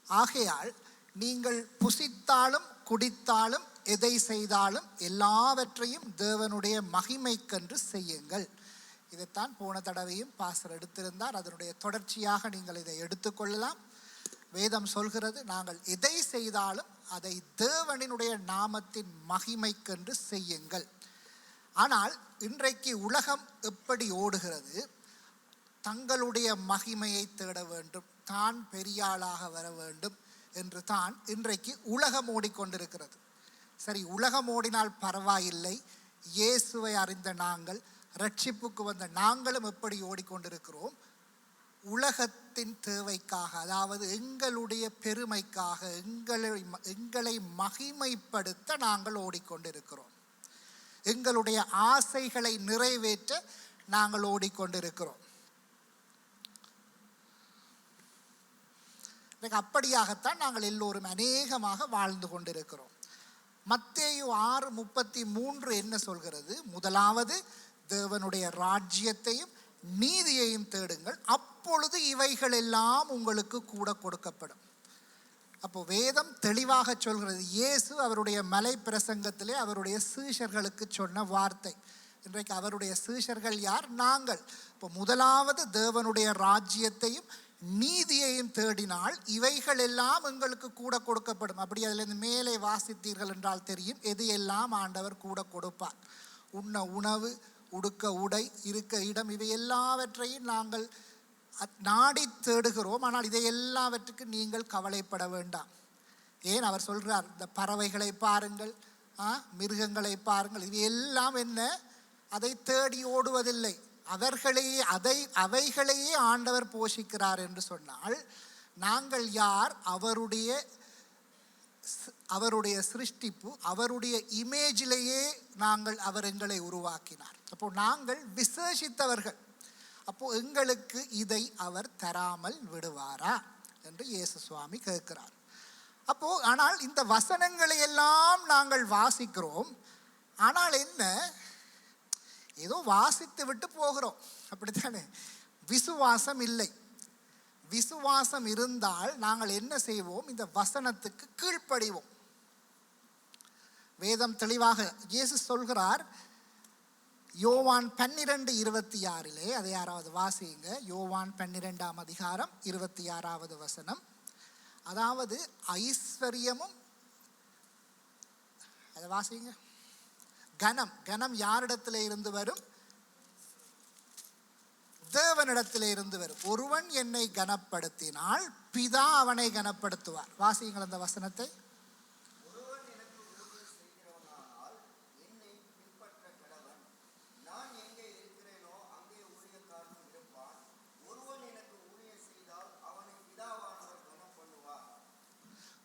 ஆகையால் நீங்கள் புசித்தாலும் குடித்தாலும் எதை செய்தாலும் எல்லாவற்றையும் தேவனுடைய மகிமைக்கென்று செய்யுங்கள். இதைத்தான் போன தடவையும் பாஸ்டர் எடுத்திருந்தார். அதனுடைய தொடர்ச்சியாக நீங்கள் இதை எடுத்துக்கொள்ளலாம். வேதம் சொல்கிறது, நாங்கள் எதை செய்தாலும் அதை தேவனினுடைய நாமத்தின் மகிமைக்கென்று செய்யுங்கள். ஆனால் இன்றைக்கு உலகம் எப்படி ஓடுகிறது? தங்களுடைய மகிமையை தேட வேண்டும், தான் பெரியாளாக வர வேண்டும் என்று தான் இன்றைக்கு உலகம் ஓடிக்கொண்டிருக்கிறது. சரி, உலகம் ஓடினால் பரவாயில்லை. இயேசுவை அறிந்த நாங்கள், ரட்சிப்புக்கு வந்த நாங்களும் எப்படி ஓடிக்கொண்டிருக்கிறோம்? உலகத்தின் தேவைக்காக, அதாவது எங்களுடைய பெருமைக்காக, எங்களை மகிமைப்படுத்த நாங்கள் ஓடிக்கொண்டிருக்கிறோம். எங்களுடைய ஆசைகளை நிறைவேற்ற நாங்கள் ஓடிக்கொண்டிருக்கிறோம். அப்படியாகத்தான் நாங்கள் எல்லோரும் அநேகமாக வாழ்ந்து கொண்டிருக்கிறோம். மத்தேயு 6:33 என்ன சொல்கிறது? முதலாவது தேவனுடைய ராஜ்யத்தையும் நீதியையும் தேடுங்கள், அப்பொழுது இவைகள் எல்லாம் உங்களுக்கு கூட கொடுக்கப்படும். அப்போ வேதம் தெளிவாக சொல்கிறது. இயேசு அவருடைய மலை பிரசங்கத்திலே அவருடைய சீஷர்களுக்கு சொன்ன வார்த்தை. இன்றைக்கு அவருடைய சீஷர்கள் யார்? நாங்கள். இப்போ முதலாவது தேவனுடைய ராஜ்யத்தையும் நீதியையும் தேடினால் இவைகள் எல்லாம் எங்களுக்கு கூட கொடுக்கப்படும். அப்படி அதில் மேலே வாசித்தீர்கள் என்றால் தெரியும் எது எல்லாம் ஆண்டவர் கூட கொடுப்பார். உண்ண உணவு, உடுக்க உடை, இருக்க இடம், இவை எல்லாவற்றையும் நாங்கள் நாடி தேடுகிறோம். ஆனால் இதை எல்லாவற்றுக்கு நீங்கள் கவலைப்பட வேண்டாம். ஏன் அவர் சொல்கிறார், இந்த பறவைகளை பாருங்கள், மிருகங்களை பாருங்கள், இவை எல்லாம் என்ன, அதை தேடி ஓடுவதில்லை, அவைகளையே ஆண்டவர் போஷிக்கிறார் என்று சொன்னால் நாங்கள் யார்? அவருடைய சிருஷ்டிப்பு, அவருடைய இமேஜிலேயே அவர் எங்களை உருவாக்கினார். அப்போ நாங்கள் விசேஷித்தவர்கள். அப்போ எங்களுக்கு இதை அவர் தராமல் விடுவாரா என்று இயேசு சுவாமி கேட்கிறார். அப்போ ஆனால் இந்த வசனங்களை எல்லாம் நாங்கள் வாசிக்கிறோம். ஆனால் என்ன, ஏதோ வாசித்து விட்டு போகிறோம், அப்படித்தானே? விசுவாசம் இல்லை. விசுவாசம் இருந்தால் நாங்கள் என்ன செய்வோம்? இந்த வசனத்துக்கு கீழ்ப்படிவோம். வேதம் தெளிவாக இயேசு சொல்கிறார். யோவான் 12:26 அதை யாராவது வாசியுங்க. யோவான் 12ஆம் அதிகாரம் 26வது வசனம். அதாவது ஐஸ்வர்யமும், அதை வாசிங்க. கனம் யாரிடத்திலே இருந்து வரும்? தேவனிடத்திலே இருந்து வரும். ஒருவன் என்னை கனப்படுத்தினால் பிதா அவனை கனப்படுத்துவார். வாசியுங்கள் அந்த வசனத்தை.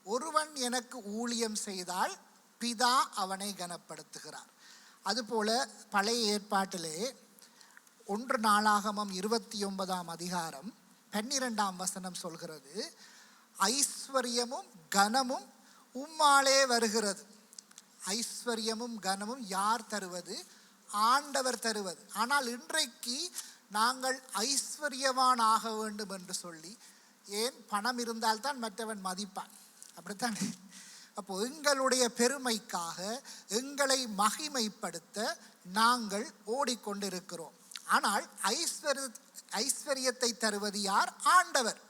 ஒருவன் எனக்கு ஊழியம் செய்தால் பிதா அவனை கனப்படுத்துகிறார். அதுபோல பழைய ஏற்பாட்டிலே 1 நாளாகமம் 29ஆம் அதிகாரம் 12ஆம் வசனம் சொல்கிறது, ஐஸ்வர்யமும் கனமும் உம்மாலே வருகிறது. ஐஸ்வர்யமும் கனமும் யார் தருவது? ஆண்டவர் தருவது. ஆனால் இன்றைக்கு நாங்கள் ஐஸ்வர்யவான் ஆக வேண்டும் என்று சொல்லி, ஏன், பணம் இருந்தால்தான் மற்றவன் மதிப்பான், அப்படித்தானே? அப்போ எங்களுடைய பெருமைக்காக, எங்களை மகிமைப்படுத்த நாங்கள் ஓடிக்கொண்டிருக்கிறோம். ஆனால் ஐஸ்வர்யத்தை தருவது யார்? ஆண்டவர்.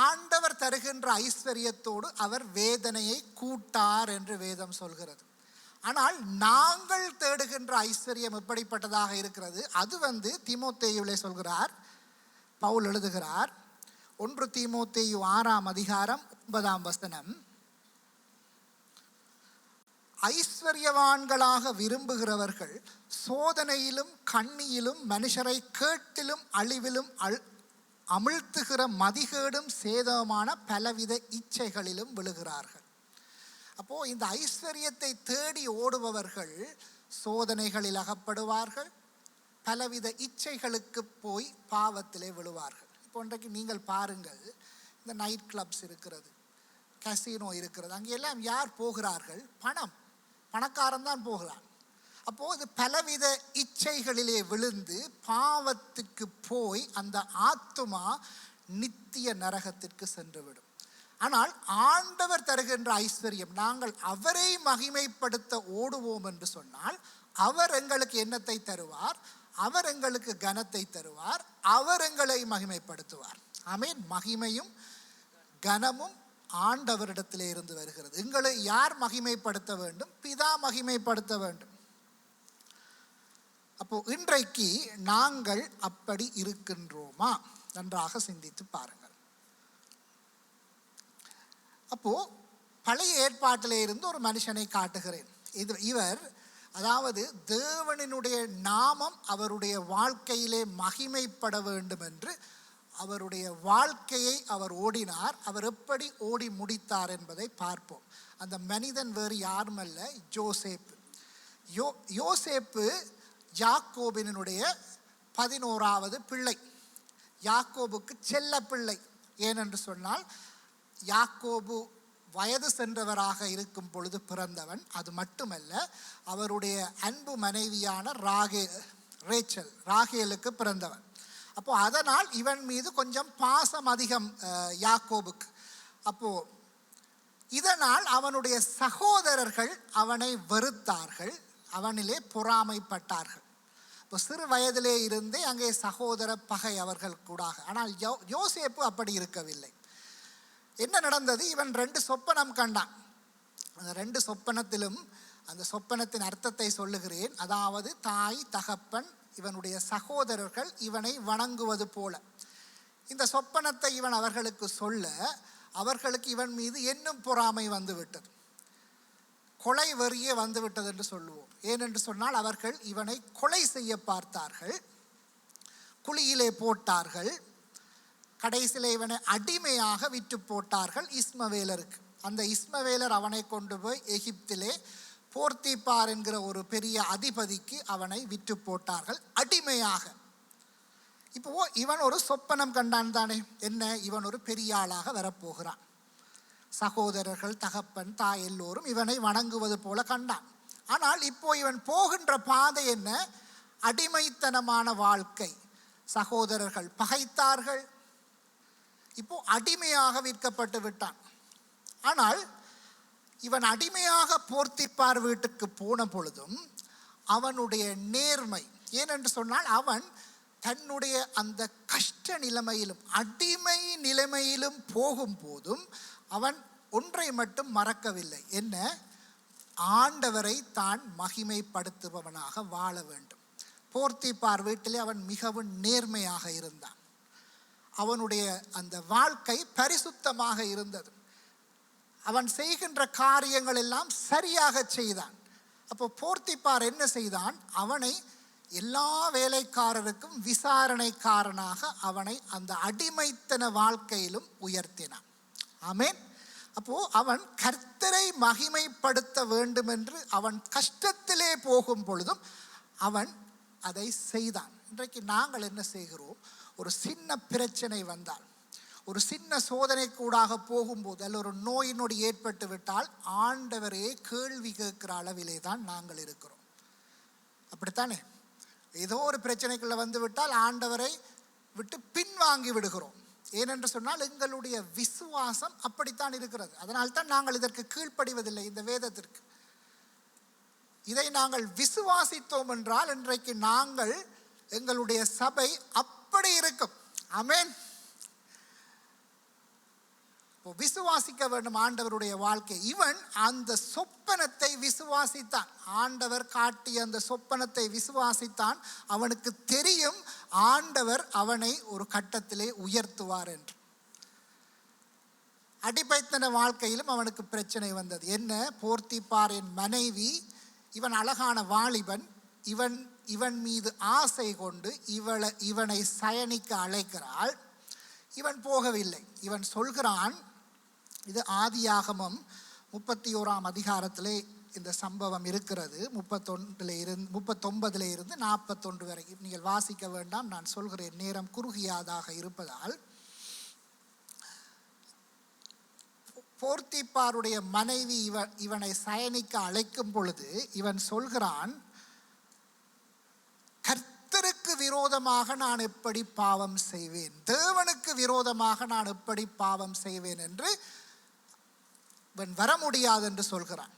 ஆண்டவர் தருகின்ற ஐஸ்வர்யத்தோடு அவர் வேதனையை கூட்டார் என்று வேதம் சொல்கிறது. ஆனால் நாங்கள் தேடுகின்ற ஐஸ்வர்யம் எப்படிப்பட்டதாக இருக்கிறது? அது தீமோத்தேயுவிலே சொல்கிறார், பவுல் எழுதுகிறார். 1 தீமோத்தேயு 6ஆம் அதிகாரம் 9ஆம் வசனம். ஐஸ்வர்யவான்களாக விரும்புகிறவர்கள் சோதனையிலும் கண்ணியிலும் மனுஷரை கேட்டிலும் அழிவிலும் அமிழ்த்துகிற மதிகேடும் சேதமான பலவித இச்சைகளிலும் விழுகிறார்கள். அப்போ இந்த ஐஸ்வர்யத்தை தேடி ஓடுபவர்கள் சோதனைகளில் அகப்படுவார்கள், பலவித இச்சைகளுக்கு போய் பாவத்திலே விழுவார்கள். இப்போ இன்றைக்கு நீங்கள் பாருங்கள், இந்த நைட் கிளப்ஸ் இருக்கிறது, கசினோ இருக்கிறது, அங்கெல்லாம் யார் போகிறார்கள்? பணக்காரன் தான் போகிறான். அப்போது இது பலவித இச்சைகளிலே விழுந்து பாவத்திற்கு போய் அந்த ஆத்துமா நித்திய நரகத்திற்கு சென்றுவிடும். ஆனால் ஆண்டவர் தருகின்ற ஐஸ்வர்யம், நாங்கள் அவரை மகிமைப்படுத்த ஓடுவோம் என்று சொன்னால் அவர் எங்களுக்கு என்னத்தை தருவார்? அவர் எங்களுக்கு கனத்தை தருவார், அவர் எங்களை மகிமைப்படுத்துவார். ஆமென். மகிமையும் கனமும் ஆண்டவரிடத்திலே இருந்து வருகிறது. எங்களை யார் மகிமைப்படுத்த வேண்டும்? பிதா மகிமைப்படுத்த வேண்டும். அப்போ இன்றைக்கு நாங்கள் அப்படி இருக்கின்றோமா? நன்றாக சிந்தித்து பாருங்கள். அப்போ பழைய ஏற்பாட்டிலே இருந்து ஒரு மனுஷனை காட்டுகிறேன். இவர் அதாவது தேவனினுடைய நாமம் அவருடைய வாழ்க்கையிலே மகிமைப்பட வேண்டும் என்று அவருடைய வாழ்க்கையை அவர் ஓடினார். அவர் எப்படி ஓடி முடித்தார் என்பதை பார்ப்போம். அந்த மனிதன் வேறு யாருமல்ல, யோசேப்பு. யோசேப்பு யாக்கோபினுடைய 11வது பிள்ளை. யாக்கோபுக்கு செல்ல பிள்ளை. ஏனென்று சொன்னால் யாக்கோபு வயது சென்றவராக இருக்கும் பொழுது பிறந்தவன். அது மட்டுமல்ல, அவருடைய அன்பு மனைவியான ராகேலுக்கு பிறந்தவன். அப்போ அதனால் இவன் மீது கொஞ்சம் பாசம் அதிகம் யாக்கோபுக்கு. அப்போ இதனால் அவனுடைய சகோதரர்கள் அவனை வெறுத்தார்கள், அவனிலே பொறாமைப்பட்டார்கள். இப்போ சிறு வயதிலே இருந்தே அங்கே சகோதர பகை அவர்கள் கூடாக. ஆனால் யோசேப்பு அப்படி இருக்கவில்லை. என்ன நடந்தது? இவன் 2 சொப்பனம் கண்டான். அந்த 2 சொப்பனத்திலும் அந்த சொப்பனத்தின் அர்த்தத்தை சொல்லுகிறேன். அதாவது தாய் தகப்பன் இவனுடைய சகோதரர்கள் இவனை வணங்குவது போல. இந்த சொப்பனத்தை இவன் அவர்களுக்கு சொல்ல அவர்களுக்கு இவன் மீது இன்னும் பொறாமை வந்துவிட்டது, கொலை வெறியே வந்துவிட்டது என்று சொல்லுவோம். ஏனென்று சொன்னால் அவர்கள் இவனை கொலை செய்ய பார்த்தார்கள், குழியிலே போட்டார்கள், கடைசியிலே இவனை அடிமையாக விற்று போட்டார்கள் இஸ்மவேலருக்கு. அந்த இஸ்மவேலர் அவனை கொண்டு போய் எகிப்திலே போர்த்திபார் என்கிற ஒரு பெரிய அதிபதிக்கு அவனை விற்று போட்டார்கள் அடிமையாக. இப்போ இவன் ஒரு சொப்பனம் கண்டான் தானே. என்ன? இவன் ஒரு பெரிய ஆளாக வரப்போகிறான். சகோதரர்கள் தகப்பன் தாய் எல்லோரும் இவனை வணங்குவது போல கண்டான். ஆனால் இப்போ இவன் போகின்ற பாதை என்ன? அடிமைத்தனமான வாழ்க்கை. சகோதரர்கள் பகைத்தார்கள், இப்போ அடிமையாக விற்கப்பட்டு விட்டான். ஆனால் இவன் அடிமையாக போர்த்திபார் வீட்டுக்கு போன பொழுதும் அவனுடைய நேர்மை, ஏனென்று சொன்னால் அவன் தன்னுடைய அந்த கஷ்ட நிலைமையிலும் அடிமை நிலைமையிலும் போகும்போதும் அவன் ஒன்றை மட்டும் மறக்கவில்லை. என்ன? ஆண்டவரை தான் மகிமைப்படுத்துபவனாக வாழ வேண்டும். போர்த்திபார் வீட்டிலே அவன் மிகவும் நேர்மையாக இருந்தான். அவனுடைய அந்த வாழ்க்கை பரிசுத்தமாக இருந்தது. அவன் செய்கின்ற காரியங்கள் எல்லாம் சரியாக செய்தான். அப்போ போர்த்திபார் என்ன செய்தான்? அவனை எல்லா வேலைக்காரருக்கும் விசாரணைக்காரனாக அவனை அந்த அடிமைத்தன வாழ்க்கையிலும் உயர்த்தினான். ஆமென். அப்போ அவன் கர்த்தரை மகிமைப்படுத்த வேண்டும் என்று அவன் கஷ்டத்திலே போகும் பொழுதும் அவன் அதை செய்தான். இன்றைக்கு நாங்கள் என்ன செய்கிறோம்? ஒரு சின்ன பிரச்சனை வந்தால், ஒரு சின்ன சோதனை கூடாக போகும்போது, அல்ல ஒரு நோய் நொடி ஏற்பட்டு விட்டால் ஆண்டவரே கேள்வி கேட்கிற அளவிலே தான் நாங்கள் இருக்கிறோம். அப்படித்தானே? ஏதோ ஒரு பிரச்சனைக்குள்ள வந்து விட்டால் ஆண்டவரை விட்டு பின்வாங்கி விடுகிறோம். ஏனென்று சொன்னால் எங்களுடைய விசுவாசம் அப்படித்தான் இருக்கிறது. அதனால்தான் நாங்கள் இதற்கு கீழ்ப்படிவதில்லை, இந்த வேதத்திற்கு. இதை நாங்கள் விசுவாசித்தோம் என்றால் இன்றைக்கு நாங்கள், எங்களுடைய சபை அப்படி இருக்கும். ஆமென். விசுவாசிக்க வேண்டும் ஆண்டவருடைய வாழ்க்கை. இவன் அந்த சொப்பனத்தை விசுவாசித்தான். ஆண்டவர் காட்டிய அந்த சொப்பனத்தை விசுவாசித்தான். அவனுக்கு தெரியும் ஆண்டவர் அவனை ஒரு கட்டத்திலே உயர்த்துவார் என்று. அடிமைத்தன வாழ்க்கையிலும் அவனுக்கு பிரச்சனை வந்தது. என்ன? போர்த்திபாரின் மனைவி, இவன் அழகான வாலிபன், இவன் மீது ஆசை கொண்டு இவனை சயனிக்க அழைக்கிறாள். இவன் போகவில்லை. இவன் சொல்கிறான், இது ஆதியாகமம் 31ஆம் அதிகாரத்திலே இந்த சம்பவம் இருக்கிறது. 39 இருந்து 41 வரை நீங்கள் வாசிக்க வேண்டாம், நான் சொல்கிறேன், நேரம் குறுகியதாக இருப்பதால். போர்த்திபாருடைய மனைவி இவனை சயனிக்க அழைக்கும் பொழுது இவன் சொல்கிறான், கர்த்தருக்கு விரோதமாக நான் எப்படி பாவம் செய்வேன், தேவனுக்கு விரோதமாக நான் எப்படி பாவம் செய்வேன் என்று இவன் வர முடியாது என்று சொல்கிறான்.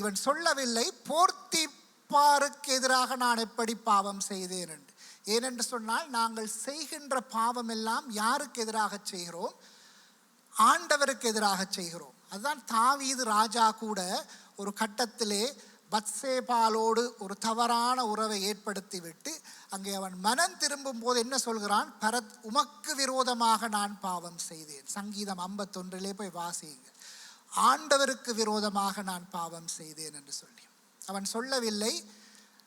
இவன் சொல்லவில்லை போர்த்திப்பாருக்கு எதிராக நான் எப்படி பாவம் செய்தேன் என்று. ஏனென்று சொன்னால் நாங்கள் செய்கின்ற பாவம் எல்லாம் யாருக்கு எதிராக செய்கிறோம்? ஆண்டவருக்கு எதிராக செய்கிறோம். அதுதான் தாவீது ராஜா கூட ஒரு கட்டத்திலே பத்சேபாலோடு ஒரு தவறான உறவை ஏற்படுத்திவிட்டு அங்கே அவன் மனம் திரும்பும் போது என்ன சொல்கிறான்? பரத், உமக்கு விரோதமாக நான் பாவம் செய்தேன். சங்கீதம் 51 போய் வாசியுங்க. ஆண்டவருக்கு விரோதமாக நான் பாவம் செய்தேன் என்று சொல்லி. அவன் சொல்லவில்லை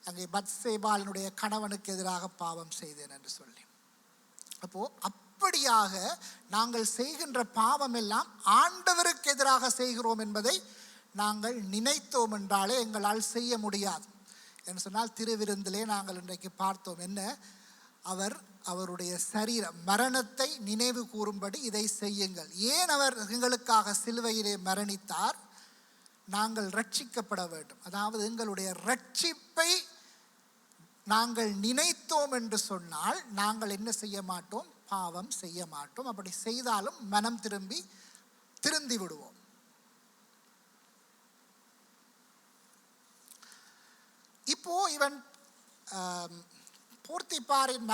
அங்கே பத்சேபாலினுடைய கணவனுக்கு எதிராக பாவம் செய்தேன் என்று சொல்லி. அப்போ அப்படியாக நாங்கள் செய்கின்ற பாவம் எல்லாம் ஆண்டவருக்கு எதிராக செய்கிறோம் என்பதை நாங்கள் நினைத்தோம் என்றாலே எங்களால் செய்ய முடியாது என்று சொன்னால், திருவிருந்திலே நாங்கள் இன்றைக்கு பார்த்தோம் என்ன, அவருடைய சரீரம் மரணத்தை நினைவு கூறும்படி இதை செய்யுங்கள். ஏன் அவர் எங்களுக்காக சிலுவையிலே மரணித்தார்? நாங்கள் ரட்சிக்கப்பட வேண்டும். அதாவது எங்களுடைய ரட்சிப்பை நாங்கள் நினைத்தோம் என்று சொன்னால் நாங்கள் என்ன செய்ய மாட்டோம்? பாவம் செய்ய மாட்டோம். அப்படி செய்தாலும் மனம் திருந்தி விடுவோம். இப்போ இவன் போர்த்திப்பாரின்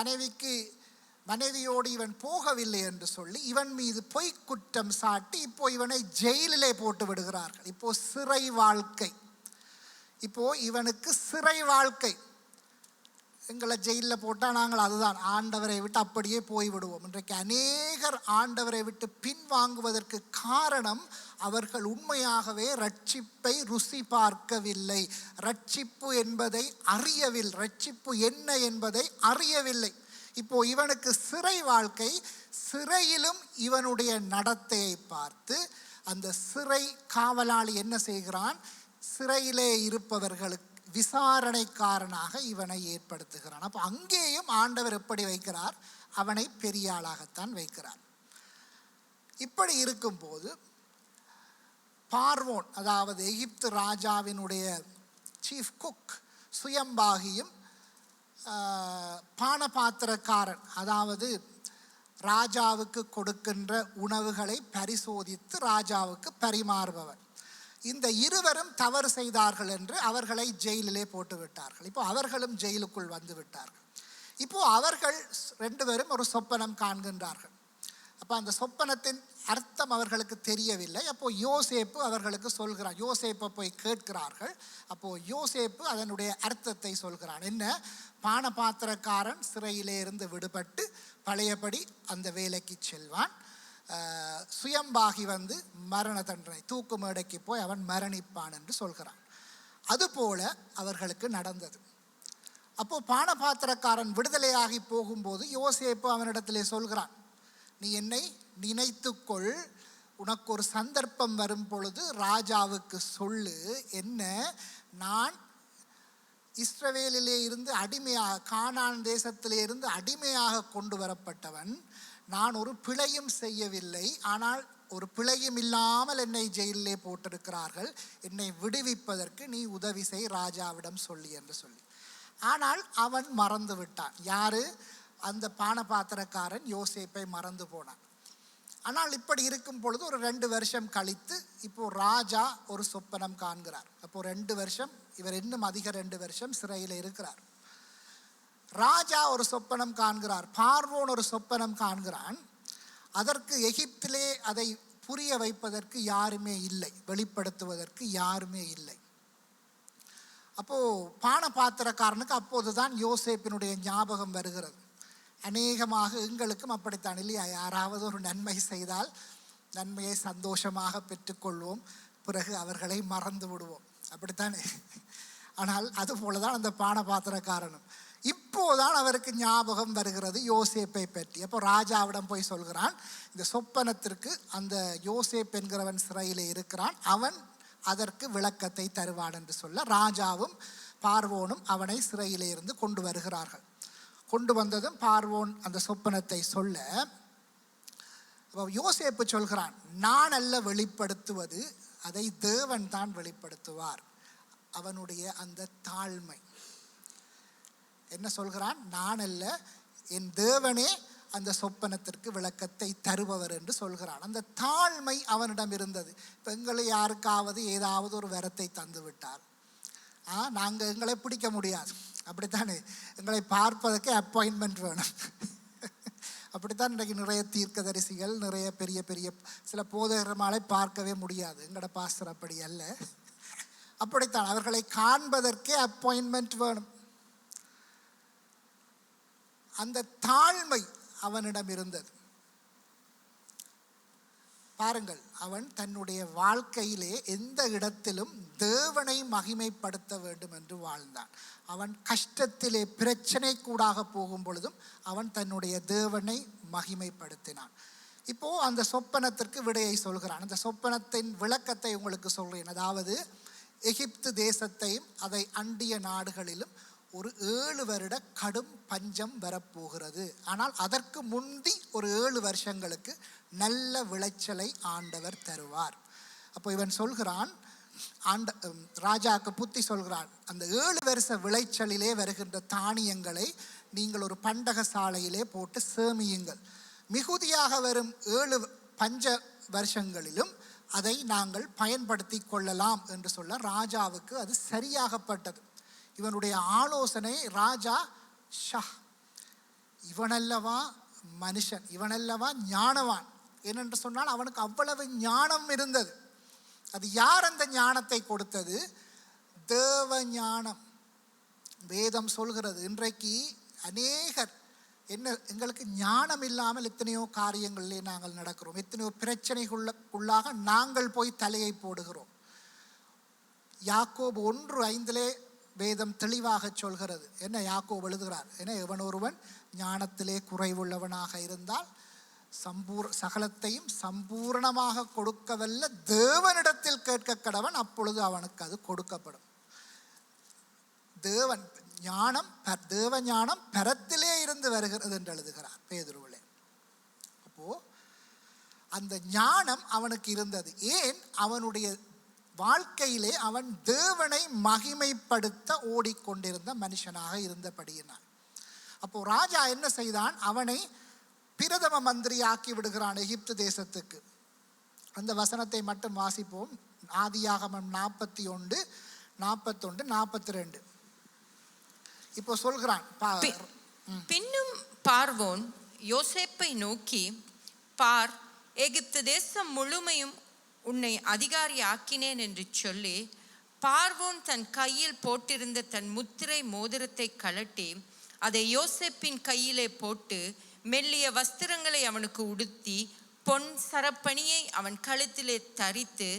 மனைவியோடு இவன் போகவில்லை என்று சொல்லி இவன் மீது பொய் குற்றம் சாட்டி இப்போ இவனை ஜெயிலிலே போட்டு விடுகிறார்கள். இப்போ சிறை வாழ்க்கை. இப்போ இவனுக்கு சிறை வாழ்க்கை. எங்களை ஜெயிலில் போட்டால் நாங்கள் அதுதான், ஆண்டவரை விட்டு அப்படியே போய்விடுவோம். இன்றைக்கு அநேகர் ஆண்டவரை விட்டு பின்வாங்குவதற்கு காரணம் அவர்கள் உண்மையாகவே ரட்சிப்பை ருசி பார்க்கவில்லை, ரட்சிப்பு என்பதை அறியவில்லை, ரட்சிப்பு என்ன என்பதை அறியவில்லை. இப்போ இவனுக்கு சிறை வாழ்க்கை. சிறையிலும் இவனுடைய நடத்தையை பார்த்து அந்த சிறை காவலாளி என்ன செய்கிறான்? சிறையிலே இருப்பவர்களுக்கு விசாரணைக்காரனாக இவனை ஏற்படுத்துகிறான். அப்போ அங்கேயும் ஆண்டவர் எப்படி வைக்கிறார்? அவனை பெரிய ஆளாகத்தான் வைக்கிறார். இப்படி இருக்கும்போது பார்வோன், அதாவது எகிப்து ராஜாவினுடைய சீஃப் குக் சுயம்பாகியும் பானபாத்திரக்காரன், அதாவது ராஜாவுக்கு கொடுக்கின்ற உணவுகளை பரிசோதித்து ராஜாவுக்கு பரிமாறுபவன், இந்த இருவரும் தவறு செய்தார்கள் என்று அவர்களை ஜெயிலிலே போட்டு விட்டார்கள். இப்போ அவர்களும் ஜெயிலுக்குள் வந்து விட்டார்கள். இப்போ அவர்கள் 2 பேரும் ஒரு சொப்பனம் காண்கின்றார்கள். அப்போ அந்த சொப்பனத்தின் அர்த்தம் அவர்களுக்கு தெரியவில்லை. அப்போ யோசேப்பு அவர்களுக்கு சொல்கிறான். யோசேப்பை போய் கேட்கிறார்கள். அப்போ யோசேப்பு அதனுடைய அர்த்தத்தை சொல்கிறான். என்ன? பானபாத்திரக்காரன் சிறையிலே இருந்து விடுபட்டு பழையபடி அந்த வேலைக்கு செல்வான். சுயம்பாகி வந்து மரண தண்டனை, தூக்கு மேடைக்கு போய் அவன் மரணிப்பான் என்று சொல்கிறான். அதுபோல அவர்களுக்கு நடந்தது. அப்போ பானபாத்திரக்காரன் விடுதலையாகி போகும்போது யோசேப்பு அவனிடத்திலே சொல்கிறான், நீ என்னை நினைத்துக்கொள், உனக்கு ஒரு சந்தர்ப்பம் வரும் பொழுது ராஜாவுக்கு சொல்லு, என்ன, நான் இஸ்ரவேலிலே இருந்து அடிமையாக, கானான் தேசத்திலே இருந்து அடிமையாக கொண்டு வரப்பட்டவன், நான் ஒரு பிழையும் செய்யவில்லை, ஆனால் ஒரு பிழையும் இல்லாமல் என்னை ஜெயிலே போட்டிருக்கிறார்கள், என்னை விடுவிப்பதற்கு நீ உதவி செய், ராஜாவிடம் சொல்லி என்று சொல்லி. ஆனால் அவன் மறந்து விட்டான். யாரு? அந்த பானபாத்திரக்காரன் யோசேப்பை மறந்து போனான். ஆனால் இப்படி இருக்கும் பொழுது ஒரு 2 வருஷம் கழித்து இப்போ ராஜா ஒரு சொப்பனம் காண்கிறார். அப்போ 2 வருஷம், இவர் இன்னும் அதிக 2 வருஷம் சிறையில் இருக்கிறார். ராஜா ஒரு சொப்பனம் காண்கிறார், பார்வோன் ஒரு சொப்பனம் காண்கிறான். அதற்கு எகிப்திலே அதை புரிய வைப்பதற்கு யாருமே இல்லை, வெளிப்படுத்துவதற்கு யாருமே இல்லை. அப்போ பானபாத்திரக்காரனுக்கு அப்போதுதான் யோசேப்பினுடைய ஞாபகம் வருகிறது. அநேகமாக எங்களுக்கும் அப்படித்தான் இல்லையா? யாராவது ஒரு நன்மை செய்தால் நன்மையை சந்தோஷமாக பெற்றுக்கொள்வோம், பிறகு அவர்களை மறந்து விடுவோம், அப்படித்தானே? ஆனால் அதுபோலதான் அந்த பானபாத்திரக்காரனும். இப்போதான் அவருக்கு ஞாபகம் வருகிறது யோசேப்பை பற்றி. அப்போ ராஜாவிடம் போய் சொல்கிறான், இந்த சொப்பனத்திற்கு அந்த யோசேப் என்கிறவன் சிறையிலே இருக்கிறான், அவன் அதற்கு விளக்கத்தை தருவான் என்று சொல்ல ராஜாவும் பார்வோனும் அவனை சிறையிலே இருந்து கொண்டு வருகிறார்கள். கொண்டு வந்ததும் பார்வோன் அந்த சொப்பனத்தை சொல்ல யோசேப்பு சொல்கிறான், நான் அல்ல வெளிப்படுத்துவது, அதை தேவன் தான் வெளிப்படுத்துவார். அவனுடைய அந்த தாழ்மை என்ன சொல்கிறான்? நான் அல்ல, என் தேவனே அந்த சொப்பனத்திற்கு விளக்கத்தை தருபவர் என்று சொல்கிறான். அந்த தாழ்மை அவனிடம் இருந்தது. இப்போ எங்களை யாருக்காவது ஏதாவது ஒரு வரத்தை தந்து விட்டார், நாங்கள் எங்களை பிடிக்க முடியாது, அப்படித்தானே? எங்களை பார்ப்பதற்கு அப்பாயின்மெண்ட் வேணும். அப்படித்தான் இன்றைக்கு நிறைய தீர்க்கதரிசிகள், நிறைய பெரிய பெரிய சில போதகர்மாலை பார்க்கவே முடியாது. எங்களோட பாஸ்டர் அப்படி அல்ல. அப்படித்தான் அவர்களை காண்பதற்கே அப்பாயின்மெண்ட் வேணும். அந்த தாழ்மை அவனிடம் இருந்தது. பாருங்கள், அவன் தன்னுடைய வாழ்க்கையிலே எந்த இடத்திலும் தேவனை மகிமைப்படுத்த வேண்டும் என்று வாழ்ந்தான். அவன் கஷ்டத்திலே பிரச்சனை கூடாக போகும் பொழுதும் அவன் தன்னுடைய தேவனை மகிமைப்படுத்தினான். இப்போ அந்த சொப்பனத்திற்கு விடையை சொல்கிறான். அந்த சொப்பனத்தின் விளக்கத்தை உங்களுக்கு சொல்கிறேன். அதாவது எகிப்து தேசத்தையும் அதை அண்டிய நாடுகளிலும் ஒரு 7 வருட கடும் பஞ்சம் வரப்போகிறது. ஆனால் அதற்கு முந்தி ஒரு 7 வருஷங்களுக்கு நல்ல விளைச்சலை ஆண்டவர் தருவார். அப்போ இவன் சொல்கிறான், ராஜாவுக்கு புத்தி சொல்கிறான், அந்த 7 வருஷ விளைச்சலிலே வருகின்ற தானியங்களை நீங்கள் ஒரு பண்டக சாலையிலே போட்டு சேமியுங்கள். மிகுதியாக வரும் 7 பஞ்ச வருஷங்களிலும் அதை நாங்கள் பயன்படுத்தி கொள்ளலாம் என்று சொல்ல ராஜாவுக்கு அது சரியாகப்பட்டது. இவனுடைய ஆலோசனை ராஜா, இவனல்லவா மனுஷன், இவனல்லவா ஞானவான் ஏனென்று சொன்னால் அவனுக்கு அவ்வளவு ஞானம் இருந்தது. அது யார் அந்த ஞானத்தை கொடுத்தது? தேவ ஞானம். வேதம் சொல்கிறது, இன்றைக்கு அநேகர் எங்களுக்கு ஞானம் இல்லாமல் எத்தனையோ காரியங்களிலே நாங்கள் நடக்கிறோம், எத்தனையோ பிரச்சனைக்குள்ளாக நாங்கள் போய் தலையை போடுகிறோம். யாக்கோபு 1:5 வேதம் தெளிவாக சொல்கிறது. என்ன யாக்கோபு எழுதுகிறார்? என்ன, எவன் ஒருவன் ஞானத்திலே குறைவுள்ளவனாக இருந்தால் சகலத்தையும் சம்பூர்ணமாக கொடுக்கவல்ல தேவனிடத்தில் கேட்க கடவன், அப்பொழுது அவனுக்கு அது கொடுக்கப்படும். தேவன் ஞானம், தேவ ஞானம் பரத்திலே இருந்து வருகிறது என்று எழுதுகிறார் பேதுருவிலே. அப்போ அந்த ஞானம் அவனுக்கு இருந்தது. ஏன்? அவனுடைய வாழ்க்கையிலே அவன் தேவனை மகிமைப்படுத்த ஓடிக்கொண்டிருந்த மனுஷனாக இருந்தபடியினான். அப்போ ராஜா என்ன செய்தான்? அவனை பிரதம மந்திரி ஆக்கி விடுகிறான் எகிப்து தேசத்துக்கு. அந்த வசனத்தை மட்டும் வாசிப்போம். ஆதியாகமம் 41, 41, 42. இப்போ சொல்கிறான், பின்னும் பார்வோன் யோசேப்பை நோக்கி, பார், எகிப்து தேசம் முழுமையும் உன்னை அதிகாரி ஆக்கினேன் என்று சொல்லி, பார்வோன் தன் கையில் போட்டிருந்த தன் முத்திரை மோதிரத்தை கழட்டி அதை யோசேப்பின் கையிலே போட்டு மெல்லிய வஸ்திரங்களை அவனுக்கு உடுத்தி பொன் சரப்பணியை அவன் கழுத்திலே தரித்து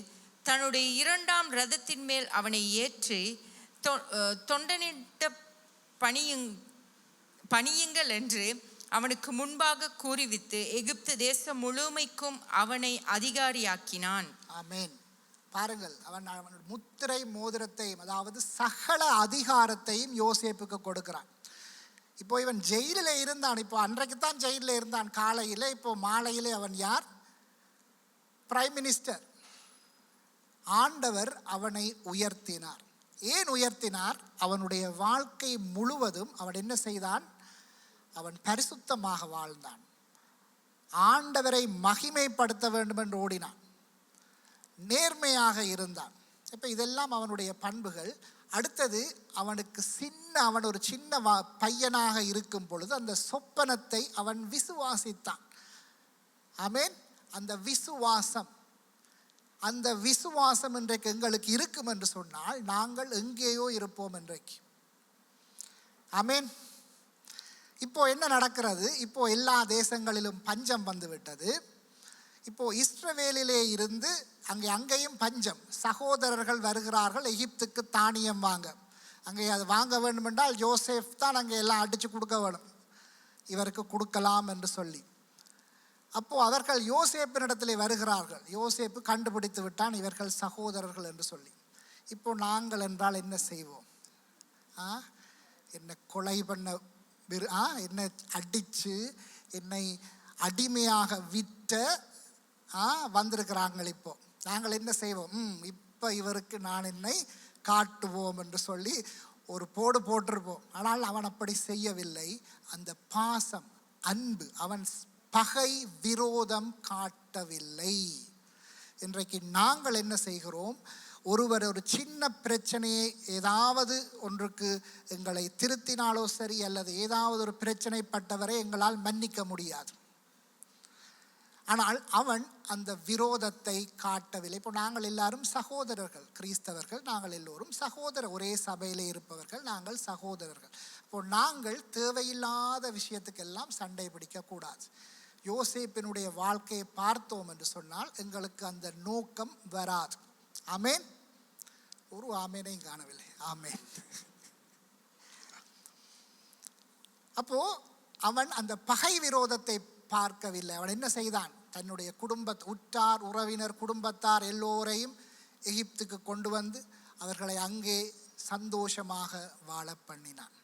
தன்னுடைய 2ஆம் ரதத்தின் மேல் அவனை ஏற்றி தொண்டனிட்ட பணியுங்கள் என்று அவனுக்கு முன்பாக கூறிவித்து எகிப்து தேசம் முழுமைக்கும் அவனை அதிகாரியாக்கினான். ஆமென். பாருங்கள், அவன் முத்திரை மோதிரத்தையும், அதாவது சகல அதிகாரத்தையும் யோசேப்புக்கு கொடுக்கிறான். இப்போ இவன் ஜெயிலில் இருந்தான். இப்போ அன்றைக்குத்தான் ஜெயிலில் இருந்தான் காலையில். இப்போ மாலையிலே அவன் யார்? Prime minister. ஆண்டவர் அவனை உயர்த்தினார். ஏன் உயர்த்தினார்? அவனுடைய வாழ்க்கை முழுவதும் அவன் என்ன செய்தான்? அவன் பரிசுத்தமாக வாழ்ந்தான். ஆண்டவரை மகிமைப்படுத்த வேண்டும் என்று ஓடினான். நேர்மையாக இருந்தான். இப்போ இதெல்லாம் அவனுடைய பண்புகள். அடுத்தது, அவன் ஒரு சின்ன பையனாக இருக்கும் பொழுது அந்த சொப்பனத்தை அவன் விசுவாசித்தான். ஆமென். அந்த விசுவாசம் இன்றைக்கு எங்களுக்கு இருக்கும் என்று சொன்னால் நாங்கள் எங்கேயோ இருப்போம் இன்றைக்கு. ஆமென். இப்போ என்ன நடக்கிறது? இப்போ எல்லா தேசங்களிலும் பஞ்சம் வந்து விட்டது. இப்போ இஸ்ரவேலிலே இருந்து அங்கேயும் பஞ்சம். சகோதரர்கள் வருகிறார்கள் எகிப்துக்கு தானியம் வாங்க. அங்கே அது வாங்க வேண்டும் என்றால் யோசேப் தான் அங்கே எல்லாம் அடித்து கொடுக்க வேணும், இவருக்கு கொடுக்கலாம் என்று சொல்லி. அப்போது அவர்கள் யோசேப்பினிடத்திலே வருகிறார்கள். யோசேப்பு கண்டுபிடித்து விட்டான் இவர்கள் சகோதரர்கள் என்று சொல்லி. இப்போ நாங்கள் என்றால் என்ன செய்வோம்? என்னை கொலை பண்ண, என்னை அடித்து என்னை அடிமையாக விட்ட வந்திருக்கிறாங்க. இப்போ நாங்கள் என்ன செய்வோம்? இப்போ இவருக்கு நான் என்னை காட்டுவோம் என்று சொல்லி ஒரு போட்டிருப்போம். ஆனால் அவன் அப்படி செய்யவில்லை. அந்த பாசம், அன்பு, அவன் பகை விரோதம் காட்டவில்லை. இன்றைக்கு நாங்கள் என்ன செய்கிறோம்? ஒருவர் ஒரு சின்ன பிரச்சனையை ஏதாவது ஒன்றுக்கு எங்களை திருத்தினாலோ சரி, அல்லது ஏதாவது ஒரு பிரச்சனைப்பட்டவரை எங்களால் மன்னிக்க முடியாது. ஆனால் அவன் அந்த விரோதத்தை காட்டவில்லை. இப்போ நாங்கள் எல்லாரும் சகோதரர்கள், கிறிஸ்தவர்கள், நாங்கள் எல்லோரும் ஒரே சபையிலே இருப்பவர்கள், நாங்கள் சகோதரர்கள். இப்போ நாங்கள் தேவையில்லாத விஷயத்துக்கெல்லாம் சண்டை பிடிக்கக்கூடாது. யோசேப்பினுடைய வாழ்க்கையை பார்த்தோம் என்று சொன்னால் எங்களுக்கு அந்த நோக்கம் வராது. ஆமேன். ஒரு ஆமேனையும் காணவில்லை. ஆமேன். அப்போ அவன் அந்த பகை விரோதத்தை பார்க்கவில்லை. அவன் என்ன செய்தான்? தன்னுடைய உற்றார் உறவினர் குடும்பத்தார் எல்லோரையும் எகிப்துக்கு கொண்டு வந்து அவர்களை அங்கே சந்தோஷமாக வாழ பண்ணினான்.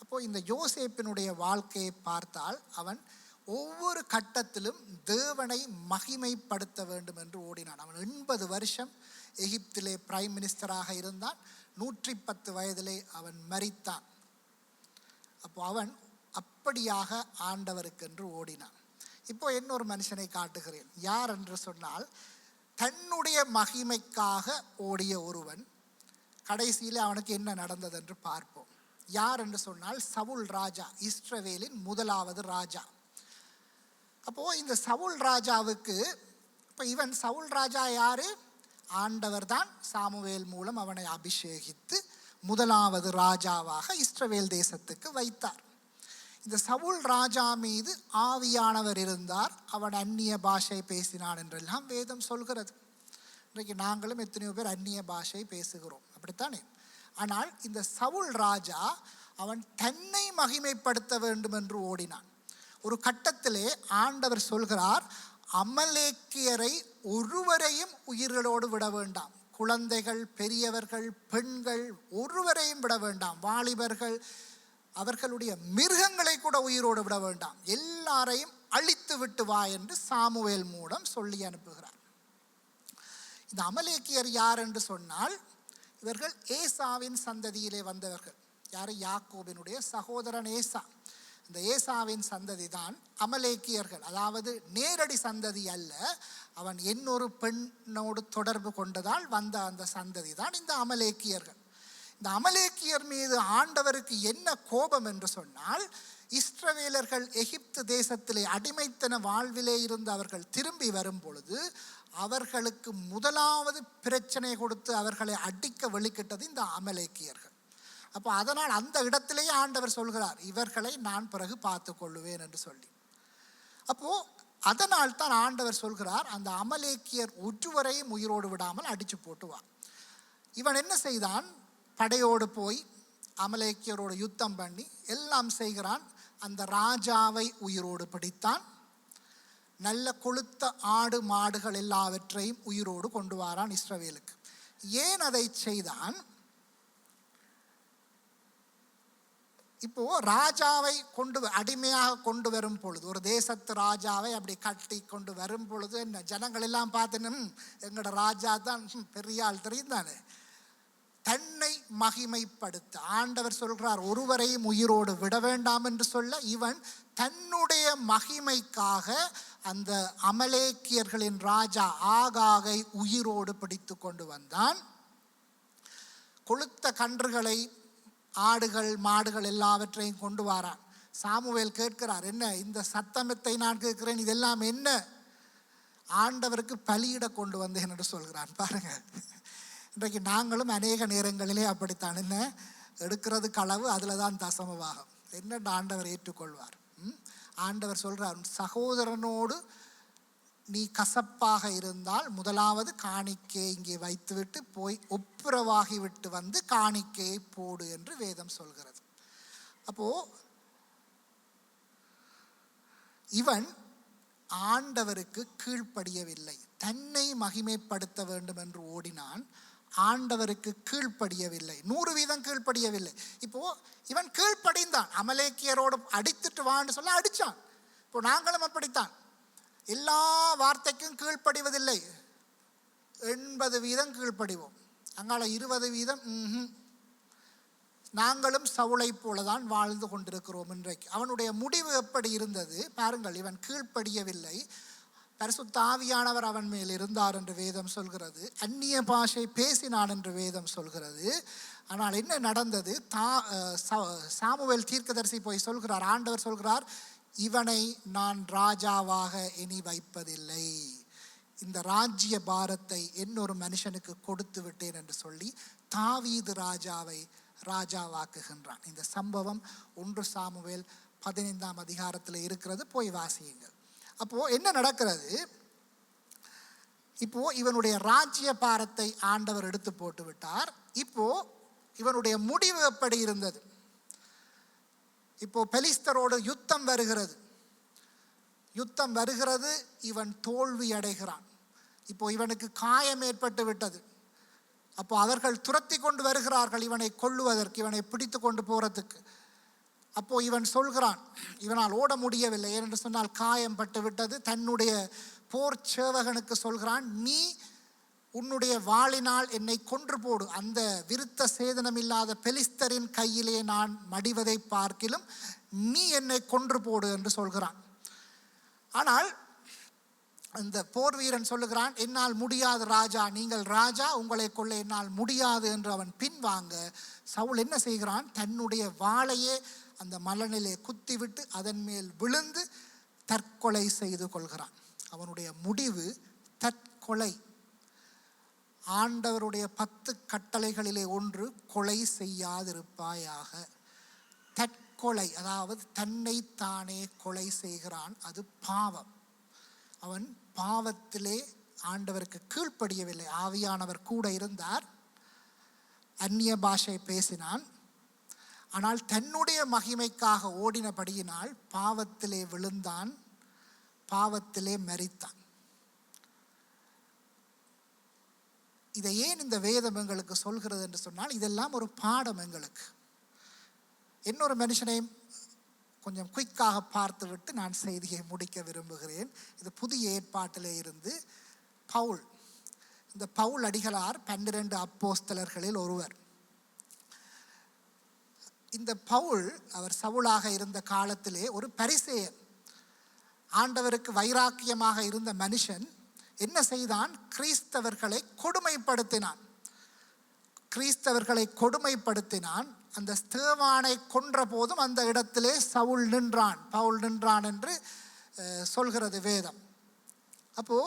அப்போ இந்த யோசேப்பினுடைய வாழ்க்கையை பார்த்தால் அவன் ஒவ்வொரு கட்டத்திலும் தேவனை மகிமைப்படுத்த வேண்டும் என்று ஓடினான். அவன் 80 வருஷம் எகிப்திலே பிரைம் மினிஸ்டராக இருந்தான். 110 வயதிலே அவன் மரித்தான். அப்போ அவன் அப்படியாக ஆண்டவருக்கென்று ஓடினான். இப்போ இன்னொரு மனுஷனை காட்டுகிறேன். யார் என்று சொன்னால், தன்னுடைய மகிமைக்காக ஓடிய ஒருவன். கடைசியில் அவனுக்கு என்ன நடந்தது என்று பார்ப்போம். யார் என்று சொன்னால் சவுல் ராஜா, இஸ்ரவேலின் முதலாவது ராஜா. அப்போ இந்த சவுல் ராஜாவுக்கு, இப்போ இவன் சவுல் ராஜா யாரு? ஆண்டவர் தான் சாமுவேல் மூலம் அவனை அபிஷேகித்து முதலாவது ராஜாவாக இஸ்ரவேல் தேசத்துக்கு வைத்தார். இந்த சவுல் ராஜா மீது ஆவியானவர் இருந்தார். அவன் அந்நிய பாஷை பேசினான் என்றெல்லாம் வேதம் சொல்கிறது. இன்றைக்கு நாங்களும் எத்தனையோ பேர் அந்நிய பாஷை பேசுகிறோம், அப்படித்தானே? ஆனால் இந்த சவுல் ராஜா அவன் தன்னை மகிமைப்படுத்த வேண்டும் என்று ஓடினான். ஒரு கட்டத்திலே ஆண்டவர் சொல்கிறார், அமலேக்கியரை ஒருவரையும் உயிர்களோடு விட வேண்டாம். குழந்தைகள், பெரியவர்கள், பெண்கள் ஒருவரையும் விட வேண்டாம். வாலிபர்கள், அவர்களுடைய மிருகங்களை கூட உயிரோடு விட வேண்டாம். எல்லாரையும் அழித்து விட்டு வா என்று சாமுவேல் மூலம் சொல்லி அனுப்புகிறார். இந்த அமலேக்கியர் யார் என்று சொன்னால், இவர்கள் ஏசாவின் சந்ததியிலே வந்தவர்கள். யார்? யாக்கோபினுடைய சகோதரன் ஏசா. இந்த ஏசாவின் சந்ததி தான் அமலேக்கியர்கள். அதாவது நேரடி சந்ததி அல்ல, அவன் இன்னொரு பெண்ணோடு தொடர்பு கொண்டதால் வந்த அந்த சந்ததி தான் இந்த அமலேக்கியர்கள். இந்த அமலேக்கியர் மீது ஆண்டவருக்கு என்ன கோபம் என்று சொன்னால், இஸ்ரவேலர்கள் எகிப்து தேசத்திலே அடிமைத்தன வாழ்விலே இருந்து அவர்கள் திரும்பி வரும் பொழுது அவர்களுக்கு முதலாவது பிரச்சனை கொடுத்து அவர்களை அடிக்க வெளிக்கிட்டது இந்த அமலேக்கியர்கள். அப்போ அதனால் அந்த இடத்திலேயே ஆண்டவர் சொல்கிறார், இவர்களை நான் பிறகு பார்த்து கொள்ளுவேன் என்று சொல்லி. அப்போ அதனால் தான் ஆண்டவர் சொல்கிறார், அந்த அமலேக்கியர் ஒருவரையும் உயிரோடு விடாமல் அடிச்சு போட்டுவான். இவன் என்ன செய்தான்? படையோடு போய் அமலேக்கியரோடு யுத்தம் பண்ணி எல்லாம் செய்கிறான். அந்த ராஜாவை உயிரோடு பிடித்தான். நல்ல கொழுத்த ஆடு மாடுகள் எல்லாவற்றையும் உயிரோடு கொண்டு வரான் இஸ்ரவேலுக்கு. ஏன் அதை செய்தான்? இப்போ ராஜாவை அடிமையாக கொண்டு வரும் பொழுது, ஒரு தேசத்து ராஜாவை அப்படி கட்டி கொண்டு வரும் பொழுது என்ன ஜனங்கள் எல்லாம் பார்த்து, எங்களோட ராஜா தான் பெரிய ஆள், தெரியும் தானே. தன்னை மகிமைப்படுத்த ஆண்டவர் சொல்கிறார், ஒருவரையும் உயிரோடு விட வேண்டாம் என்று சொல்ல, இவன் தன்னுடைய மகிமைக்காக அந்த அமலேக்கியர்களின் ராஜா ஆகாகை உயிரோடு பிடித்து கொண்டு வந்தான். கொழுத்த கன்றுகளை, ஆடுகள் மாடுகள் எல்லாவற்றையும் கொண்டு வரான். சாமுவேல் கேட்கிறார், என்ன இந்த சத்தமத்தை நான் கேட்கிறேன், இதெல்லாம் என்ன? ஆண்டவருக்கு பலியிட கொண்டு வந்தேன் என்று சொல்கிறான். பாருங்க, இன்றைக்கு நாங்களும் அநேக நேரங்களிலே அப்படித்தான். என்ன எடுக்கிறது களவு, அதில் தான் தசமபாகம். என்ன ஆண்டவர் ஏற்றுக்கொள்வார்? ஆண்டவர் சொல்கிறார், சகோதரனோடு நீ கசப்பாக இருந்தால் முதலாவது காணிக்கையை இங்கே வைத்துவிட்டு போய் ஒப்புரவாகி விட்டு வந்து காணிக்கையை போடு என்று வேதம் சொல்கிறது. அப்போ இவன் ஆண்டவருக்கு கீழ்ப்படியவில்லை, தன்னை மகிமைப்படுத்த வேண்டும் என்று ஓடினான். ஆண்டவருக்கு கீழ்ப்படியவில்லை, 100% கீழ்ப்படியவில்லை. இப்போ இவன் கீழ்ப்படிந்தான். அமலேக்கியரோடு அடித்துட்டு வான்னு சொல்ல அடித்தான். இப்போ நாங்களும் அப்படித்தான், எல்லா வார்த்தைக்கும் கீழ்ப்படிவதில்லை. 80% கீழ்ப்படிவோம், அங்கால 20% நாங்களும் சவுளை போலதான் வாழ்ந்து கொண்டிருக்கிறோம் இன்றைக்கு. அவனுடைய முடிவு எப்படி இருந்தது பாருங்கள். இவன் கீழ்ப்படியவில்லை. பரிசுத்த ஆவியானவர் அவன் மேல் இருந்தார் என்று வேதம் சொல்கிறது. அந்நிய பாஷை பேசினான் என்று வேதம் சொல்கிறது. ஆனால் என்ன நடந்தது? சாமுவேல் தீர்க்கதரிசி போய் சொல்கிறார், ஆண்டவர் சொல்கிறார், இவனை நான் ராஜாவாக இனி வைப்பதில்லை, இந்த ராஜ்ய பாரத்தை இன்னொரு மனுஷனுக்கு கொடுத்து விட்டேன் என்று சொல்லி தாவீது ராஜாவை ராஜாவாக்குகின்றான். இந்த சம்பவம் 1 சாமுவேல் 15ஆம் அதிகாரத்தில் இருக்கிறது, போய் வாசியுங்கள். அப்போ என்ன நடக்கிறது? இப்போ இவனுடைய ராஜ்ய பாரத்தை ஆண்டவர் எடுத்து போட்டு விட்டார். இப்போ இவனுடைய முடிவு எப்படி இருந்தது? இப்போ பெலிஸ்தரோடு யுத்தம் வருகிறது. யுத்தம் வருகிறது, இவன் தோல்வி அடைகிறான். இப்போ இவனுக்கு காயம் ஏற்பட்டு விட்டது. அப்போ அவர்கள் துரத்தி கொண்டு வருகிறார்கள் இவனை கொல்லுவதற்கு, இவனை பிடித்து கொண்டு போறதுக்கு. அப்போ இவன் சொல்கிறான், இவனால் ஓட முடியவில்லை, ஏனென்று சொன்னால் காயம் பட்டு விட்டது. தன்னுடைய போர் சேவகனுக்கு சொல்கிறான், நீ உன்னுடைய வாளினால் என்னை கொன்று போடு, அந்த விருத்த சேதனம் இல்லாத பெலிஸ்தரின் கையிலே நான் மடிவதை பார்க்கிலும் நீ என்னை கொன்று போடு என்று சொல்கிறான். ஆனால் அந்த போர் வீரன் சொல்லுகிறான், என்னால் முடியாது ராஜா, நீங்கள் ராஜா, உங்களை கொள்ள என்னால் முடியாது என்று அவன் பின்வாங்க, சவுல் என்ன செய்கிறான்? தன்னுடைய வாளையே அந்த மலனிலே குத்திவிட்டு அதன் மேல் விழுந்து தற்கொலை செய்து கொள்கிறான். அவனுடைய முடிவு தற்கொலை. ஆண்டவருடைய 10 கட்டளைகளிலே ஒன்று கொலை செய்யாதிருப்பாயாக. தற்கொலை, அதாவது தன்னைத்தானே கொலை செய்கிறான். அது பாவம். அவன் பாவத்திலே ஆண்டவருக்கு கீழ்ப்படியவில்லை. ஆவியானவர் கூட இருந்தார், அந்நிய பாஷை பேசினான். ஆனால் தன்னுடைய மகிமைக்காக ஓடினபடியினால் பாவத்திலே விழுந்தான், பாவத்திலே மரித்தான். இதை ஏன் இந்த வேதம் எங்களுக்கு சொல்கிறது என்று சொன்னால், இதெல்லாம் ஒரு பாடம் எங்களுக்கு. இன்னொரு மனுஷனையும் கொஞ்சம் குயிக்காக பார்த்து விட்டு நான் செய்தியை முடிக்க விரும்புகிறேன். இது புதிய ஏற்பாட்டிலே இருந்து பவுல். இந்த பவுல் அடிகளார் 12 அப்போஸ்தலர்களில் ஒருவர். இந்த பவுல், அவர் சவுலாக இருந்த காலத்திலே ஒரு பரிசேயர், ஆண்டவருக்கு வைராக்கியமாக இருந்த மனுஷன் என்ன செய்தான்? கிறிஸ்தவர்களை கொடுமைப்படுத்தினான். கிறிஸ்தவர்களை கொடுமைப்படுத்தினான். அந்த ஸ்தேவானை கொன்ற போதும் அந்த இடத்திலே சவுல் நின்றான், பவுல் நின்றான் என்று சொல்கிறது வேதம். அப்போ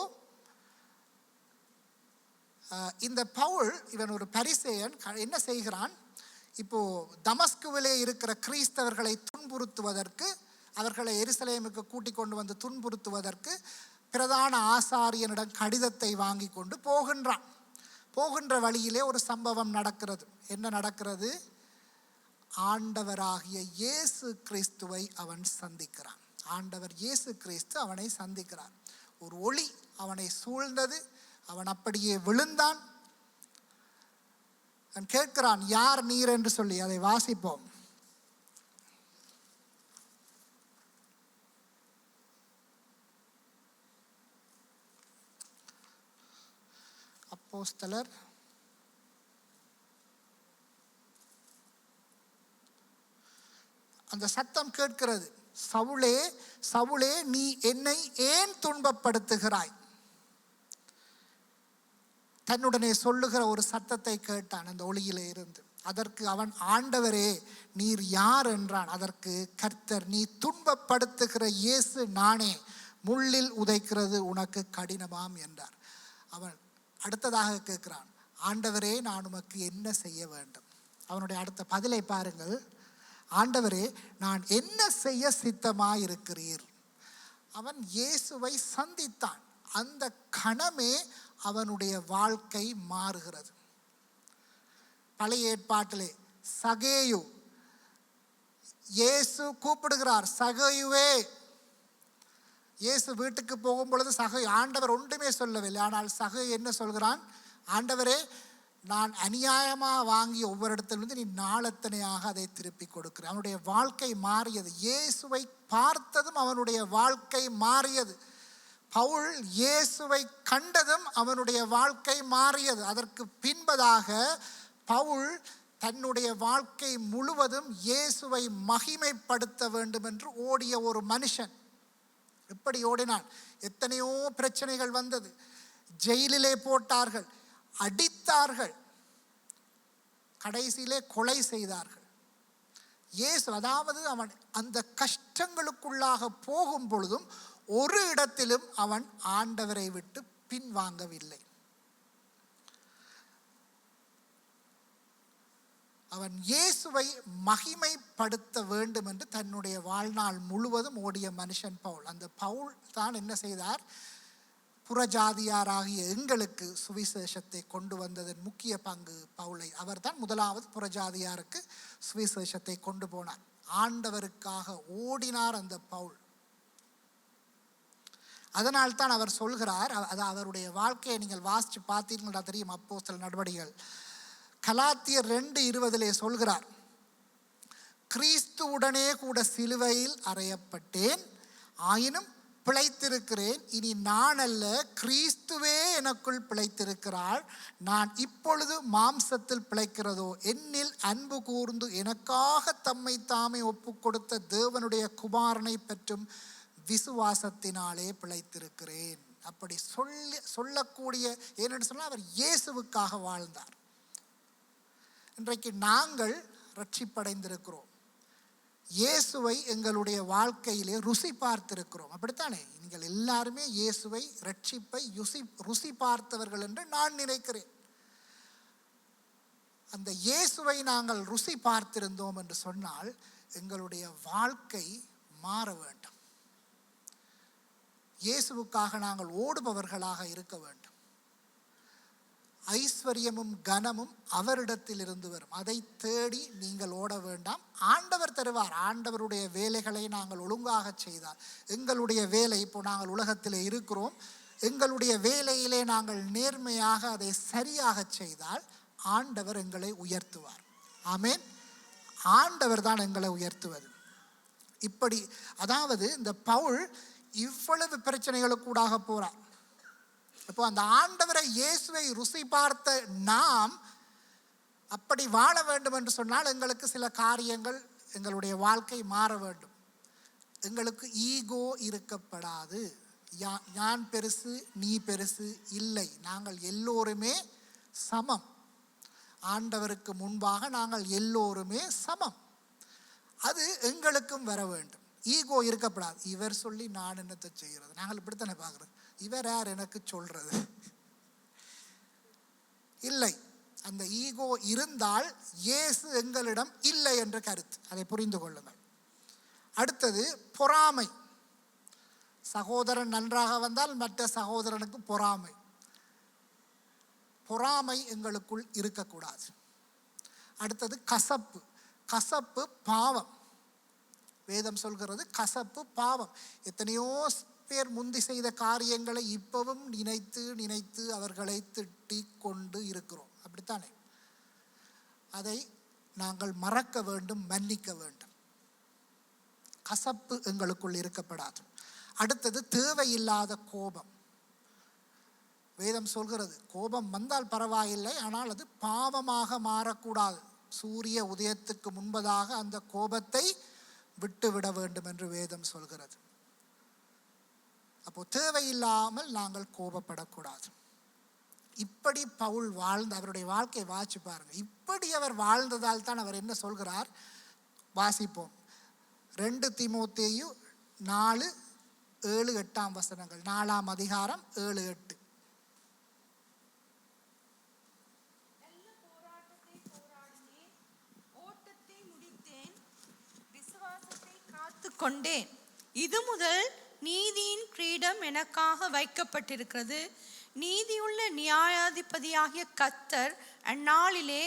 இந்த பவுல், இவன் ஒரு பரிசேயன், என்ன செய்கிறான்? இப்போ தமஸ்குவிலே இருக்கிற கிறிஸ்தவர்களை துன்புறுத்துவதற்கு, அவர்களை எருசலேமுக்கு கூட்டிக் கொண்டு வந்து துன்புறுத்துவதற்கு பிரதான ஆசாரியனிடம் கடிதத்தை வாங்கி கொண்டு போகின்றான். போகின்ற வழியிலே ஒரு சம்பவம் நடக்கிறது. என்ன நடக்கிறது? ஆண்டவராகிய இயேசு கிறிஸ்துவை அவன் சந்திக்கிறான். ஆண்டவர் இயேசு கிறிஸ்து அவனை சந்திக்கிறார். ஒரு ஒளி அவனை சூழ்ந்தது. அவன் அப்படியே விழுந்தான். அவன் கேட்கிறான், யார் நீர் என்று சொல்லி. அதை வாசிப்போம். அப்போஸ்தலர் அந்த சத்தம் கேட்கிறது, சவுளே சவுளே, நீ என்னை ஏன் துன்பப்படுத்துகிறாய்? தன்னுடனே சொல்லுகிற ஒரு சத்தத்தை கேட்டான் அந்த ஒளியிலே இருந்து. அதற்கு அவன், ஆண்டவரே நீர் யார் என்றான். அதற்கு கர்த்தர், நீ துன்பப்படுத்துகிற இயேசு நானே, முள்ளில் உதைக்கிறது உனக்கு கடினமாம் என்றார். அவன் அடுத்ததாக கேட்கிறான், ஆண்டவரே நான் உமக்கு என்ன செய்ய வேண்டும்? அவனுடைய அடுத்த பதிலை பாருங்கள். ஆண்டவரே நான் என்ன செய்ய சித்தமாயிருக்கிறீர்? அவன் இயேசுவை சந்தித்தான். அந்த கணமே அவனுடைய வாழ்க்கை மாறுகிறது. பழைய ஏற்பாட்டிலே சகேயு, இயேசு கூப்பிடுகிறார், சகேயுவே. இயேசு வீட்டுக்கு போகும் பொழுது ஆண்டவர் ஒன்றுமே சொல்லவில்லை. ஆனால் சகேயு என்ன சொல்கிறான்? ஆண்டவரே நான் அநியாயமாக வாங்கிய ஒவ்வொரு இடத்திலிருந்து நீ நாளத்தனையாக அதை திருப்பி கொடுக்கிறேன். அவனுடைய வாழ்க்கை மாறியது. இயேசுவை பார்த்ததும் அவனுடைய வாழ்க்கை மாறியது. பவுல் இயேசுவை கண்டதும் அவனுடைய வாழ்க்கை மாறியது. அதற்கு பின்பதாக பவுல் தன்னுடைய வாழ்க்கை முழுவதும் இயேசுவை மகிமைப்படுத்த வேண்டும் என்று ஓடிய ஒரு மனுஷன். எப்படி ஓடினான்? எத்தனையோ பிரச்சனைகள் வந்தது, ஜெயிலிலே போட்டார்கள், அடித்தார்கள், கடைசியிலே கொலை செய்தார்கள். இயேசு, அதாவது அவன் அந்த கஷ்டங்களுக்குள்ளாக போகும் பொழுதும் ஒரு இடத்திலும் அவன் ஆண்டவரை விட்டு பின்வாங்கவில்லை. அவன் இயேசுவை மகிமைப்படுத்த வேண்டும் என்று தன்னுடைய வாழ்நாள் முழுவதும் ஓடிய மனுஷன் பவுல். அந்த பவுல் தான் என்ன செய்தார்? புறஜாதியாராகிய எங்களுக்கு சுவிசேஷத்தை கொண்டு வந்ததன் முக்கிய பங்கு பவுலை. அவர் தான் முதலாவது புறஜாதியாருக்கு சுவிசேஷத்தை கொண்டு போனார். ஆண்டவருக்காக ஓடினார் அந்த பவுல். அதனால் தான் அவர் சொல்கிறார், அது அவருடைய வாழ்க்கையை நீங்கள் வாசித்து பார்த்தீர்களா தெரியும். அப்போஸ்தலர் நடவடிக்கைகள் கலாத்தியர் 2:20 சொல்கிறார், கிறிஸ்துவுடனே கூட சிலுவையில் அறையப்பட்டேன், ஆயினும் பிழைத்திருக்கிறேன். இனி நான் அல்ல, கிறிஸ்துவே எனக்குள் பிழைத்திருக்கிறாள். நான் இப்பொழுது மாம்சத்தில் பிழைக்கிறதோ, என்னில் அன்பு கூர்ந்து எனக்காக தம்மை தாமே ஒப்பு கொடுத்த தேவனுடைய குமாரனை பற்றும் விசுவாசத்தினாலே பிழைத்திருக்கிறேன். அப்படி சொல்லக்கூடிய, ஏனென்று சொன்னால் அவர் இயேசுவுக்காக வாழ்ந்தார். இன்றைக்கு நாங்கள் ரட்சிப்படைந்திருக்கிறோம், இயேசுவை எங்களுடைய வாழ்க்கையிலே ருசி பார்த்திருக்கிறோம். அப்படித்தானே? நீங்கள் எல்லாருமே இயேசுவை, ரட்சிப்பை ருசி பார்த்தவர்கள் என்று நான் நினைக்கிறேன். அந்த இயேசுவை நாங்கள் ருசி பார்த்திருந்தோம் என்று சொன்னால் எங்களுடைய வாழ்க்கை மாற வேண்டும். இயேசுவுக்காக நாங்கள் ஓடுபவர்களாக இருக்க வேண்டும். ஐஸ்வர்யமும் கனமும் அவரிடத்தில் இருந்து வரும், அதை தேடி நீங்கள் ஓட வேண்டாம். ஆண்டவர் தருவார். ஆண்டவருடைய வேலைகளை நாங்கள் ஒழுங்காக செய்தால், எங்களுடைய வேலை, இப்போ நாங்கள் உலகத்தில் இருக்கிறோம், எங்களுடைய வேலையிலே நாங்கள் நேர்மையாக அதை சரியாக செய்தால் ஆண்டவர் எங்களை உயர்த்துவார். ஆமென். ஆண்டவர் தான் எங்களை உயர்த்துவது. இப்படி, அதாவது இந்த பவுல் இவ்வளவு பிரச்சனைகளுக்கூடாக போறார். இப்போ அந்த ஆண்டவரை, இயேசுவை ருசி பார்த்த நாம் அப்படி வாழ வேண்டும் என்று சொன்னால் எங்களுக்கு சில காரியங்கள், எங்களுடைய வாழ்க்கை மாற வேண்டும். எங்களுக்கு ஈகோ இருக்கப்படாது. நான் பெருசு நீ பெருசு இல்லை. நாங்கள் எல்லோருமே சமம். ஆண்டவருக்கு முன்பாக நாங்கள் எல்லோருமே சமம். அது எங்களுக்கும் வர வேண்டும். ஈகோ இருக்கப்படாது. இவர் சொல்லி நான் என்னத்தை செய்கிறது? நாங்கள் இப்படித்தானே பார்க்குறது. இவர் யார் எனக்கு சொல்றது? இல்லை. அந்த ஈகோ இருந்தால் இயேசு எங்களிடம் இல்லை என்ற கருத்து. அதை புரிந்து கொள்ளுங்கள். அடுத்தது பொறாமை. சகோதரன் நன்றாக வந்தால் மற்ற சகோதரனுக்கு பொறாமை. பொறாமை எங்களுக்குள் இருக்கக்கூடாது. அடுத்தது கசப்பு. கசப்பு பாவம். வேதம் சொல்கிறது கசப்பு பாவம். எத்தனையோ பேர் முந்தி செய்த காரியங்களை இப்பவும் நினைத்து நினைத்து அவர்களை திட்டி கொண்டு இருக்கிறோம். அப்படித்தானே? அதை நாங்கள் மறக்க வேண்டும், மன்னிக்க வேண்டும். கசப்பு எங்களுக்குள் இருக்கப்படாது. அடுத்தது தேவையில்லாத கோபம். வேதம் சொல்கிறது கோபம் வந்தால் பரவாயில்லை, ஆனால் அது பாவமாக மாறக்கூடாது. சூரிய உதயத்துக்கு முன்பதாக அந்த கோபத்தை விட்டுவிட வேண்டும் என்று வேதம் சொல்கிறது. அப்போ தேவையில்லாமல் நாங்கள் கோபப்படக்கூடாது. இப்படி பவுல் வாழ்ந்த, அவருடைய வாழ்க்கை வாசி பாருங்க. இப்படி அவர் வாழ்ந்ததால் தான் அவர் என்ன சொல்கிறார்? வாசிப்போம். 2 தீமோத்தேயு 4:7-8 4ஆம் அதிகாரம் 7-8. கொண்டேன். இது முதல் நீதியின் கிரீடம் எனக்காக வைக்கப்பட்டிருக்கிறது. நீதியுள்ள நியாயாதிபதியாகிய கர்த்தர் அந்நாளிலே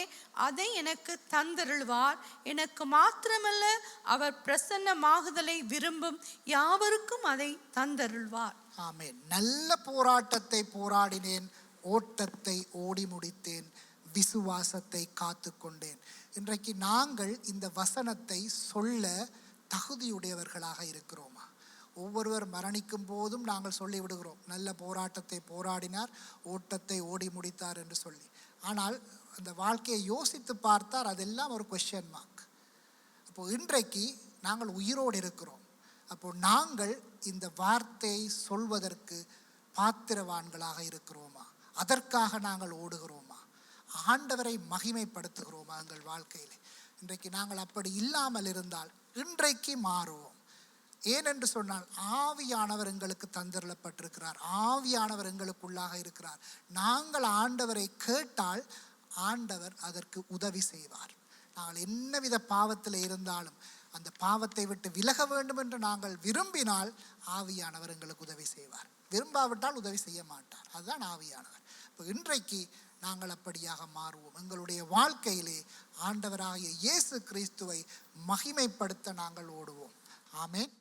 அதை எனக்கு தந்தருள்வார். எனக்கு மாத்திரமல்ல, அவர் பிரசன்னமாகுதலை விரும்பும் யாவருக்கும் அதை தந்தருள்வார். ஆமென். நல்ல போராட்டத்தை போராடினேன், ஓட்டத்தை ஓடி முடித்தேன், விசுவாசத்தை காத்து கொண்டேன். இன்றைக்கு நாங்கள் இந்த வசனத்தை சொல்ல தகுதியுடையவர்களாக இருக்கிறோமா? ஒவ்வொருவர் மரணிக்கும் போதும் நாங்கள் சொல்லிவிடுகிறோம், நல்ல போராட்டத்தை போராடினார், ஓட்டத்தை ஓடி முடித்தார் என்று சொல்லி. ஆனால் அந்த வாழ்க்கையை யோசித்து பார்த்தார், அதெல்லாம் ஒரு கொஸ்டின் மார்க். அப்போது இன்றைக்கு நாங்கள் உயிரோடு இருக்கிறோம். அப்போது நாங்கள் இந்த வார்த்தையை சொல்வதற்கு பாத்திரவான்களாக இருக்கிறோமா? அதற்காக நாங்கள் ஓடுகிறோமா? ஆண்டவரை மகிமைப்படுத்துகிறோமா எங்கள் வாழ்க்கையில்? இன்றைக்கு நாங்கள் அப்படி இல்லாமல் இருந்தால் இன்றைக்கு மாறுவோம். ஏனென்று சொன்னால் ஆவியானவர் எங்களுக்கு தந்திரப்பட்டிருக்கிறார், ஆவியானவர் எங்களுக்குள்ளாக இருக்கிறார். நாங்கள் ஆண்டவரை கேட்டால் ஆண்டவர் அதற்கு உதவி செய்வார். நாங்கள் என்னவித பாவத்தில் இருந்தாலும் அந்த பாவத்தை விட்டு விலக வேண்டும் என்று நாங்கள் விரும்பினால் ஆவியானவர் எங்களுக்கு உதவி செய்வார். விரும்பாவிட்டால் உதவி செய்ய மாட்டார். அதுதான் ஆவியானவர். இப்போ இன்றைக்கு நாங்கள் அப்படியாக மாறுவோம். எங்களுடைய வாழ்க்கையிலே ஆண்டவராகிய இயேசு கிறிஸ்துவை மகிமைப்படுத்த நாங்கள் ஓடுவோம். ஆமென்.